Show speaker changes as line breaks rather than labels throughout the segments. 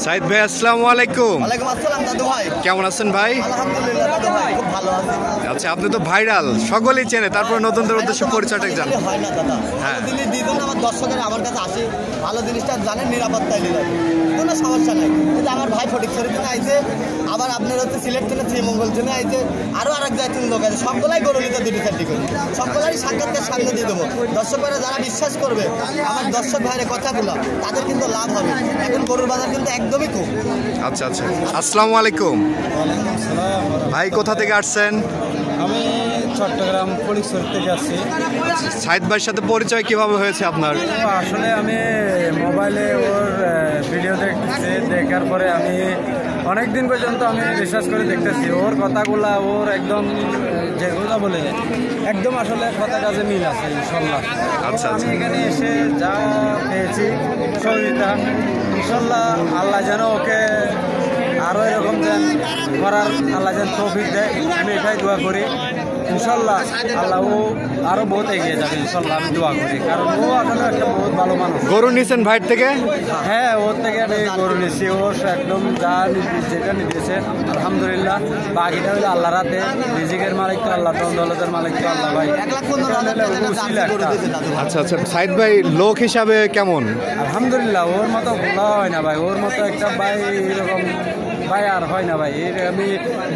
সাইদ ভাই আসসালামু আলাইকুম।
ওয়ালাইকুম আসসালাম দাদু ভাই।
কেমন আছেন ভাই?
আলহামদুলিল্লাহ দাদু ভাই, খুব ভালো আছি।
আচ্ছা, আপনি তো ভাইরাল, সকলেই চেনে, তারপর নতুনদের উদ্দেশ্যে পরিচয়টা জান।
হয় না দাদা,
হ্যাঁ,
দিল্লি দ্বিগুণ আমার দর্শকেরা আমার কাছে আসে, ভালো জিনিসটা জানেন, নিরাপত্তায় নিলাম, কোনো সমস্যা নাই। কিন্তু আমার ভাই ফটিকছড়ি থেকে আইছে, আবার আপনার হচ্ছে সিলেট থেকে শ্রীমঙ্গল থেকে আইছে, আরও আরেক জায়গায় লোক আছে, সবগুলাই গরুলিত দুটি চারটি করে সবগুলারই সাক্ষাৎকার সামনে দিয়ে দেবো। দর্শকরা যারা বিশ্বাস করবে আমার দর্শক ভাইয়ের কথাগুলো, তাদের কিন্তু লাভ হবে। এখন গরুর বাজার কিন্তু একদমই কম।
আচ্ছা আচ্ছা, আসসালামু আলাইকুম ভাই, কোথা থেকে আসছেন?
আমি চট্টগ্রাম ফটিকছড়ি থেকে আসছি।
সাইদ ভাইয়ের সাথে পরিচয় কিভাবে হয়েছে আপনার?
আসলে আমি মোবাইলে ওর ভিডিও দেখতেছি, দেখার পরে আমি অনেক দিন পর্যন্ত আমি রিসার্চ করে দেখতেছি ওর কথাগুলা, ওর একদম যেগুলো বলে একদম আসলে কথা কাজে মিল আছে ইনশাল্লাহ।
আচ্ছা,
আমি এখানে এসে যা পেয়েছি সহযোগিতা, ইনশাল্লাহ আল্লাহ যেন ওকে আরও এরকম যেন করার আল্লাহ যেন তৌফিক দেয়, আমি এটাই দোয়া করি। ইনশাল্লাহ আল্লাহ ও আরও বহুত এগিয়ে যাবে ইনশাল্লাহ, আমি দোয়া করি, কারণ ও আসলে একটা বহুত ভালো মানুষ।
গরু নিছেন ভাইয়ের থেকে?
হ্যাঁ, ওর থেকে আমি গরু নিচ্ছি, ওর একদম যা যেটা নিতেছে আলহামদুলিল্লাহ। বাকিটা হলো আল্লাহ রাতে, রিজিকের মালিক তো আল্লাহ, দৌলতের মালিক তো আল্লাহ ভাই।
আচ্ছা আচ্ছা, সাইদ ভাই লোক হিসাবে কেমন?
আলহামদুলিল্লাহ, ওর মতো ভোলা হয় না ভাই, ওর মতো একটা ভাই এরকম ভাই আর হয় না ভাই, এর আমি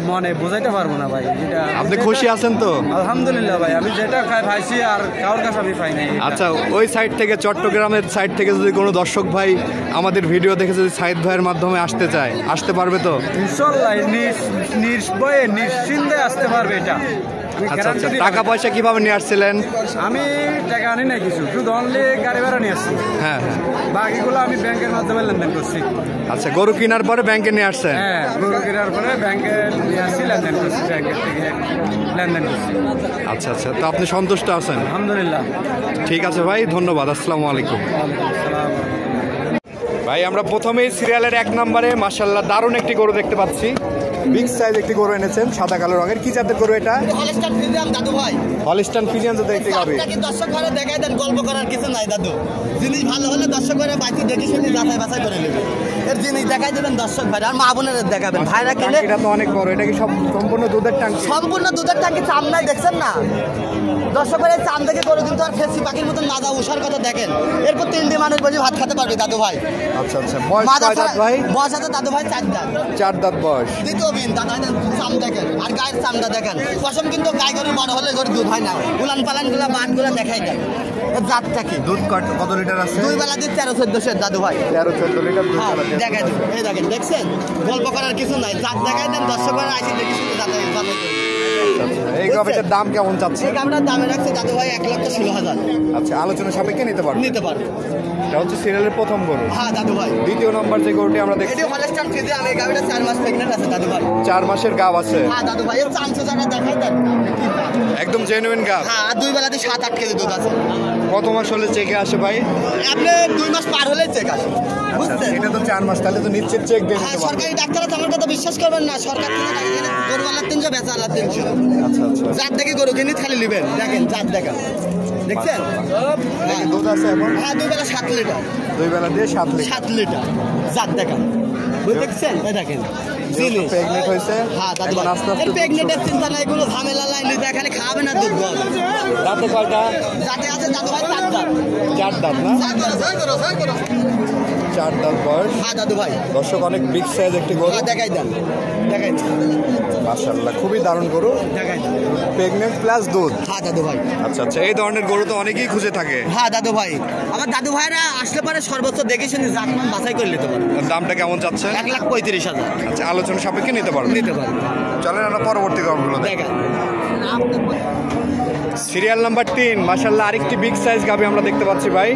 মনে বোঝাইতে পারবো না ভাই। যেটা
আপনি খুশি আছেন তো?
আলহামদুলিল্লাহ ভাই, আমি যেটা খাইছি আর কারোর কাছে আমি পাই নাই।
আচ্ছা, ওই সাইড থেকে, চট্টগ্রামের সাইড থেকে যদি কোনো দর্শক ভাই আমাদের ভিডিও দেখে যদি সাইদ ভাইয়ের মাধ্যমে আসতে চায়, আসতে পারবে তো?
ইনশাল্লাহ নির্ভয়ে নিশ্চিন্তে আসতে পারবে এটা।
আচ্ছা আচ্ছা, টাকা পয়সা কিভাবে নিয়ে আসছিলেন?
আমি টাকা আনি না কিছু, শুধু অনলি গাড়ি ভাড়া নিয়ে আসছি।
হ্যাঁ হ্যাঁ,
বাকিগুলো আমি ব্যাংকের মাধ্যমে লেনদেন করছি।
আচ্ছা, গরু কেনার পরে ব্যাংকে নিয়ে আসছেন?
হ্যাঁ, গরু কেনার পরে ব্যাংকে নিয়ে আসছি, লেনদেন করছি, ব্যাংকের থেকে লেনদেন করছি।
আচ্ছা আচ্ছা, তো আপনি সন্তুষ্ট আছেন?
আলহামদুলিল্লাহ।
ঠিক আছে ভাই, ধন্যবাদ, আসসালামু আলাইকুম। ভাই, আমরা প্রথমেই সিরিয়ালের 1 নম্বরে মাশাআল্লাহ দারুণ একটি গরু দেখতে পাচ্ছি। বিগ সাইজ একটি গরু এনেছেন, সাদা কালো রঙের। কি জাতের গরু এটা?
হলস্টাইন ফ্রিজিয়ান দাদু ভাই।
হলস্টাইন ফ্রিজিয়ান তো দেখতে পাবে।
আপনাকে দর্শক ভাইরা দেখাই দেন, গল্প করার কিছু নাই দাদু। জিনিস ভালো হলে দর্শক ভাইরা বাইতে দেখে শুনে যাচাই বাছাই করে নেবে। এর জিনিস দেখাই দেবেন দর্শক ভাইরা, আর মা বোনের দেখাবেন। ভাইরা কিনে
এটা তো অনেক বড়, এটা কি সব সম্পূর্ণ দুধের ট্যাঙ্ক?
সম্পূর্ণ দুধের ট্যাঙ্কি, চাম নাই দেখছেন না দর্শক ভাই? চাম দেখে করে কিন্তু আর ফেসি পাখির মতন মাজা উষার কথা দেখেন। এরপর 3টি মানুষ বসে ভাত খেতে পারবে দাদু ভাই।
আচ্ছা আচ্ছা, বয়স কয় দাঁত ভাই?
বয়স আছে দাদু ভাই 4 দাঁত।
4 দাঁত বয়স।
দ্বিতীয় বিন দাদা, চাম দেখেন আর গায়ের চামটা দেখেন। পশম কিন্তু গায়ে গরু বড় হলে গরু দুধ হয় না। উলান পালান গুলা বাট গুলা দেখাই দেন। জাতটা কি?
দুধ কত লিটার আছে?
2 বেলা দিয়ে 13-14 দাদু ভাই।
13-14 লিটার দুধ
হ্যাঁ,
আছে।
দেখাই দেন, এই দেখেন, দেখছেন? গল্প করার কিছু নাই, জাত দেখাই দেন, দর্শকরা আইসি দেখি শুনে যাতে
এই গাভিটার দাম কেমন চাচ্ছে?
এই গাভিটার দামে রাখছে দাদু ভাই 1,16,000।
আচ্ছা, আলোচনা সাপেক্ষে নিতে পারবে?
নিতে পারবে।
এটা হচ্ছে সিরিয়ালের প্রথম গরু।
হ্যাঁ দাদু ভাই।
দ্বিতীয় নম্বর যে গরুটি আমরা দেখছি,
এটি হলস্টাইন ফ্রিজিয়ান। এই গাভিটা 4 মাস প্রেগন্যান্ট আছে দাদু ভাই।
4 মাসের গাভ আছে।
হ্যাঁ দাদু ভাই, এর চামচা জায়গা দেখাই দেন,
একদম জেনুইন গাভ।
হ্যাঁ, আর 2 বেলাতে 7-8 কেজি দুধ আছে।
কত মাস হলে চেকে আসে ভাই?
আপনি 2 মাস পার হলেই চেক আসে, বুঝছেন?
এটা তো 4 মাস, তাহলে তো নিশ্চিত চেক দিয়ে
হ্যাঁ,
দিতে পারবে।
সরকারি ডাক্তার আমার কথা বিশ্বাস করবেন না। সরকার থেকে গরুওয়ালার 300, বেচাওয়ালার 300।
আচ্ছা আচ্ছা,
জাত দেখে গরু কিনে খালি নেবেন, দেখেন জাত দেখেন, দেখছেন? হ্যাঁ,
দুধ আছে এখন?
হ্যাঁ, 2 বেলা 7 লিটার।
2 বেলা দিয়ে 7 লিটার।
7 লিটার জাত দেখেন, দেখছেন? এই দেখেন
প্রেগনেন্ট হয়েছে।
হ্যাঁ দাদু ভাই, এর প্রেগনেন্টের চিন্তা নাই, কোনো ঝামেলা নাই, এখানে খাবে না দুধ।
দাঁতে কয়টা?
যাতে আছে দাদু ভাই 4 দাঁত।
4 দাঁত না? 4 দাঁত বয়স।
হ্যাঁ দাদু ভাই।
দর্শক, অনেক বিগ সাইজ একটি গরু।
হ্যাঁ, দেখাই দেন, দেখাই
মাশাআল্লাহ, খুবই দারুণ গরু।
দেখাই দেন।
প্রেগনেন্ট প্লাস দুধ।
হ্যাঁ দাদু ভাই।
আচ্ছা আচ্ছা, এই ধরনের গরু তো অনেকেই খুঁজে থাকে।
হ্যাঁ দাদু ভাই, আমার দাদু ভাইরা আসলে পারে সর্বোচ্চ দেখে শুনে জাতমান বাছাই করে নিতে পারে।
দামটা কেমন চাচ্ছে?
1,35,000।
আচ্ছা, আলোচনা সাপেক্ষে নিতে পারবে?
নিতে পারে।
চলেন আমরা পরবর্তী গরুগুলো দেখি।
দেখেন
সিরিয়াল নাম্বার 3, মাশাআল্লাহ আরেকটি বিগ সাইজ গাভি আমরা দেখতে পাচ্ছি ভাই।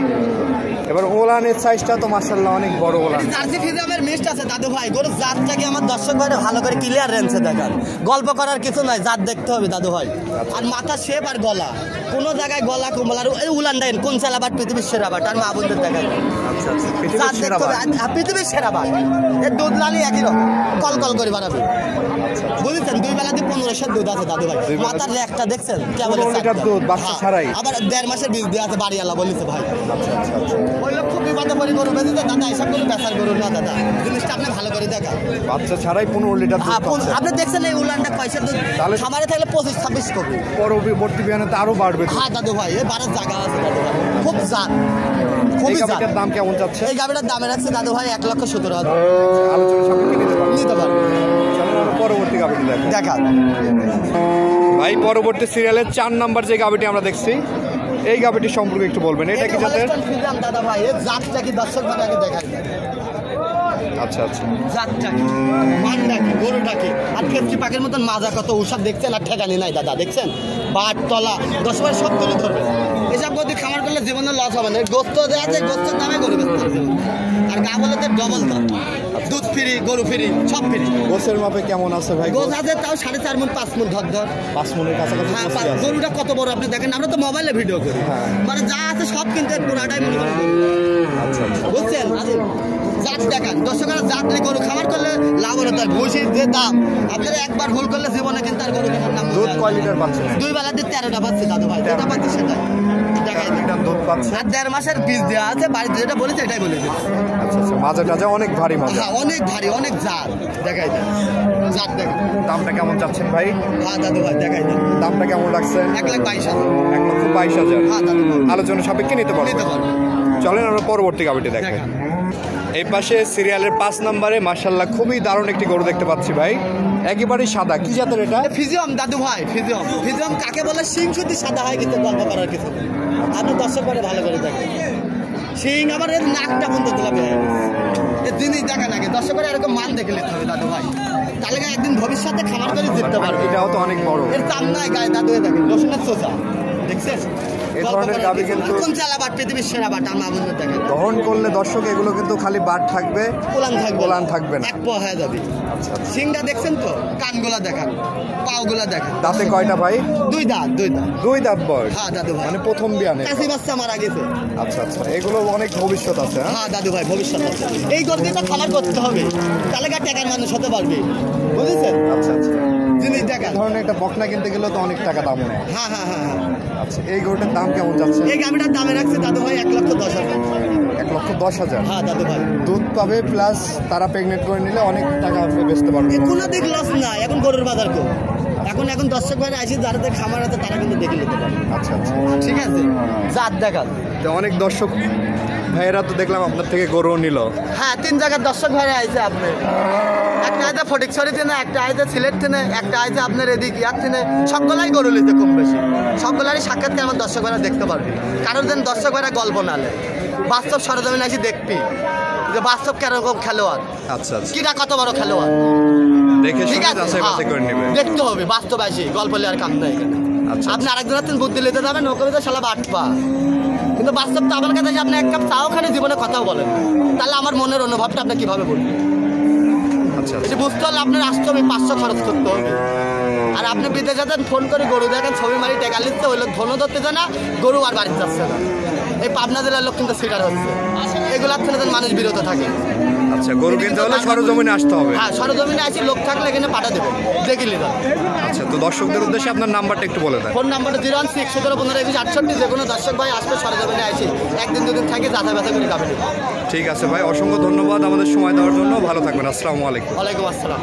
এবার ওলানের সাইজটা তো মাশাআল্লাহ অনেক বড় ওলান।
জার্সি ফ্রিজিয়ামের মিক্স আছে দাদু ভাই। গরুর জাতটাকে আমার দর্শক ভাইরা ভালো করে ক্লিয়ার রেঞ্জে দেখান। গল্প করার কিছু নাই, জাত দেখতে হবে দাদু ভাই। আর মাথা শেপ আর গলা, কোনো জায়গায় গলা কোমল, আর এই উলান দেন কোন চালা বাট, পৃথিবীর সেরা বাট। আর মা বোনদের দেখান,
আচ্ছা আচ্ছা,
জাত দেখতে হবে। পৃথিবীর সেরা বাট, এর দুধ লালি একই রকম কল কল করে বাড়াবে, বুঝেছেন? 2 বেলা দিয়ে 1500 দুধ আছে দাদু ভাই। মাথার রেখটা দেখছেন কেমন?
লিটার দুধ বাচ্চা ছাড়াই।
আবার 1.5 মাসের বীজ দেওয়া আছে বাড়িওয়ালা বলেছে ভাই।
আচ্ছা আচ্ছা আচ্ছা।
ওই লোক খুব বিপদে পড়ে গরু বেঁধে দাদা এসব করে বেচার গরু না দাদা, জিনিসটা আপনি ভালো করে দেখা।
বাচ্চা ছাড়াই 15 লিটার দুধ পাচ্ছে।
আপনি দেখছেন এই উলানটা পয়সা দুধ খামারে থাকলে 25-26 কবি,
পরবর্তী বিয়ানে তো আরো বাড়বে।
হ্যাঁ দাদু ভাই এই 12 জায়গা আছে দাদু ভাই, খুব জাত।
এই গাভিটার দাম কেমন যাচ্ছে?
এই গাভিটার দামে রাখছে দাদু ভাই 1,17,000।
আলোচনা সাপেক্ষে নিতে পারবে।
নিতে পারবে।
পরবর্তী গাভিটি
দেখা
ভাই, পরবর্তী সিরিয়ালের 4 নাম্বার যে গাভিটি আমরা দেখছি, এই গাভিটি সম্পর্কে একটু বলবেন। এটা কি জাতের?
দাদা ভাই এর জাতটা কি দর্শক মানে আগে দেখাই।
আচ্ছা আচ্ছা।
জাতটা কি, মানটা কি, গরুটা কি, আর কেতকি পাকের মতন মাজা কত ওসব দেখছেন, আর ঠেকানি নাই দাদা দেখছেন, বাট তলা 10 বার সব তুলে ধরবে। এসব গদি খামার করলে জীবনে লস হবে না। গোস্ত দেওয়া আছে, গোস্তের দামে গরু বেচতে হবে। আর গা বলে তো ডবল দাম, দুধ ফ্রি, গরু ফ্রি, সব ফ্রি।
গোছের মাপে কেমন আছে ভাই?
গোছ আছে তাও 4.5 মণ 5 মণ ধর
5 মণের কাছাকাছি।
হ্যাঁ, গরুটা কত বড় আপনি দেখেন, আমরা তো মোবাইলে ভিডিও করি, মানে যা আছে সব কিন্তু পুরাটাই মনে করেন।
আচ্ছা আচ্ছা।
বুঝছেন? জাত দেখান দর্শকেরা, জাতলি গরু খামার করলে লাভ হলো। তার ভুষির যে দাম আপনারা একবার ভুল করলে জীবনে কিন্তু আর গরু কেনার নাম।
দুধ কয় লিটার পাচ্ছে?
2 বেলাতে 13টা পাচ্ছে দাদু ভাই, যেটা পাচ্ছে সেটা দেখাই দিন।
দুধ পাচ্ছে।
আর 1.5 মাসের বীজ দেওয়া আছে বাড়িতে, যেটা বলেছে এটাই বলে দিন।
আচ্ছা আচ্ছা। মাজা টাজা অনেক ভারী মাজা।
হ্যাঁ অনেক ভারী, অনেক জাত দেখাই দেন। জাত দেখেন।
দামটা কেমন চাচ্ছেন ভাই?
হ্যাঁ দাদু ভাই দেখাই দেন।
দামটা কেমন লাগছে?
1,22,000।
1,22,000।
হ্যাঁ দাদু ভাই
আলোচনা সাপেক্ষে নিতে পারবেন।
নিতে পারবেন।
চলেন আমরা পরবর্তী গাভিটি দেখেন। এই পাশে সিরিয়ালের 5 নম্বরে মাশাআল্লাহ খুবই দারুণ একটি গরু দেখতে পাচ্ছি ভাই, একেবারেই সাদা। কি জাতের এটা?
ফিজিয়াম দাদু ভাই, ফিজিয়াম। ফিজিয়াম কাকে বলে? সিং শুধু সাদা হয় কিন্তু গল্প করার কিছু নেই। আপনি দর্শক করে ভালো করে দেখেন। সিং আবার এর নাকটা বন্ধ দিলাম, এর জিনিস দেখেন আগে দর্শক করে এরকম মান দেখে নিতে হবে দাদু ভাই, তাহলে একদিন ভবিষ্যতে খামার করে জিততে পারবে।
এটাও তো অনেক বড়।
এর চাম নাই গায়ে দাদু, দেখেন রসুনের চোষা দেখছেন।
এই ধরনের গাভি কিন্তু
কোন চালা বাট পৃথিবীর সেরা বাট আমার বন্ধু দেখেন।
দহন করলে দর্শক এগুলো কিন্তু খালি বাট থাকবে,
কোলান
থাকবে না,
এক পা হয়ে যাবে। সিংটা দেখছেন তো, কানগুলা দেখান, পাওগুলা দেখেন।
দাঁতে কয়টা ভাই?
2 দাঁত।
2 দাঁত বয়স।
হ্যাঁ দাদু ভাই,
মানে প্রথম বিয়ানে।
কাশি বাচ্চা মারা গেছে।
আচ্ছা আচ্ছা। এগুলো অনেক ভবিষ্যৎ আছে।
হ্যাঁ দাদু ভাই ভবিষ্যৎ আছে। এই গর্দিটা খামার করতে হবে, তাহলে টাকার মানুষ হতে পারবে, বুঝেছেন?
আচ্ছা আচ্ছা।
জিনিস দেখেন।
ধরনের একটা বকনা কিনতে গেলে তো অনেক টাকা দাম নেয়।
হ্যাঁ হ্যাঁ হ্যাঁ।
আচ্ছা, এই গরুটার দাম কেমন যাচ্ছে?
এই গাভিটার দামে রাখছে দাদু ভাই 1,10,000।
1,10,000।
হ্যাঁ দাদু ভাই।
দুধ পাবে প্লাস তারা প্রেগনেন্ট করে নিলে অনেক টাকা আপনি বেচতে পারবেন।
কোনো দিক লস নাই, এখন গরুর বাজার কম। এখন দর্শক ভাইরা আসি, যাদের খামার আছে তারা কিন্তু দেখে নিতে পারে।
আচ্ছা আচ্ছা
ঠিক আছে, জাত দেখান।
তো অনেক দর্শক ভাইয়েরা তো দেখলাম আপনার থেকে গরু নিল।
হ্যাঁ 3 জায়গার দর্শক ভাইরা আইছে আপনি, একটা আইতে ফটিকছড়ি থেকে, একটা আইতে সিলেট থেকে, একটা আইতে আপনার এদিকে ইয়ার থেকে, সবগুলাই গরু নিতে কম বেশি। সবগুলারই সাক্ষাৎকার আমার দর্শক ভাইরা দেখতে পারবে। কারোর যেন দর্শক ভাইরা গল্প নালে, বাস্তব সরজমিনে আসি দেখবি যে বাস্তব কেরকম খেলোয়াড়।
আচ্ছা আচ্ছা।
কিরা কত বড় খেলোয়াড়
দেখে
ঠিক
শুনে
আছে,
যাচাই বাছাই করে নেবে।
দেখতে হবে বাস্তব আসি, গল্প লেয়ার কাম নাই।
আচ্ছা।
আপনি আরেকজনের বুদ্ধি নিতে যাবেন, ওকে তো শালা বাটপা, কিন্তু বাস্তব তো আমার কাছে আপনি এক কাপ চাও খানে জীবনে কথাও বলেন, তাহলে আমার মনের অনুভবটা আপনি কিভাবে বলবেন?
আচ্ছা।
এটি বুঝতে হলে আপনার আসতে হবে, 500 খরচ করতে হবে। আর আপনি বিদেশে যান, ফোন করে গরু দেখেন, ছবি মারি টেকা লিখতে, ওই লোক ধনও ধরতে যায় না, গরু আর বাড়িতে যাচ্ছে না। এই পাবনা জেলার লোক কিন্তু শিকার হচ্ছে, এগুলার থেকে যেন মানুষ বিরত থাকে।
আচ্ছা, গরু কিনতে হলে সরজমিনে আসতে হবে।
হ্যাঁ সরজমিনে আসি, লোক থাকলে এখানে পাঠা দেবেন, দেখিলে যান।
আচ্ছা, তো দর্শকদের উদ্দেশ্যে আপনার নাম্বারটা একটু বলে দেন।
ফোন নাম্বারটা 016-17-15-21-68। যে কোনো দর্শক ভাই আসবে সরজমিনে আসি, 1 দিন 2 দিন থাকে যাতা ব্যথা করে যাবেন।
ঠিক আছে ভাই, অসংখ্য ধন্যবাদ আমাদের সময় দেওয়ার জন্য। ভালো থাকবেন। আসসালামু আলাইকুম।
ওয়ালাইকুম আসসালাম।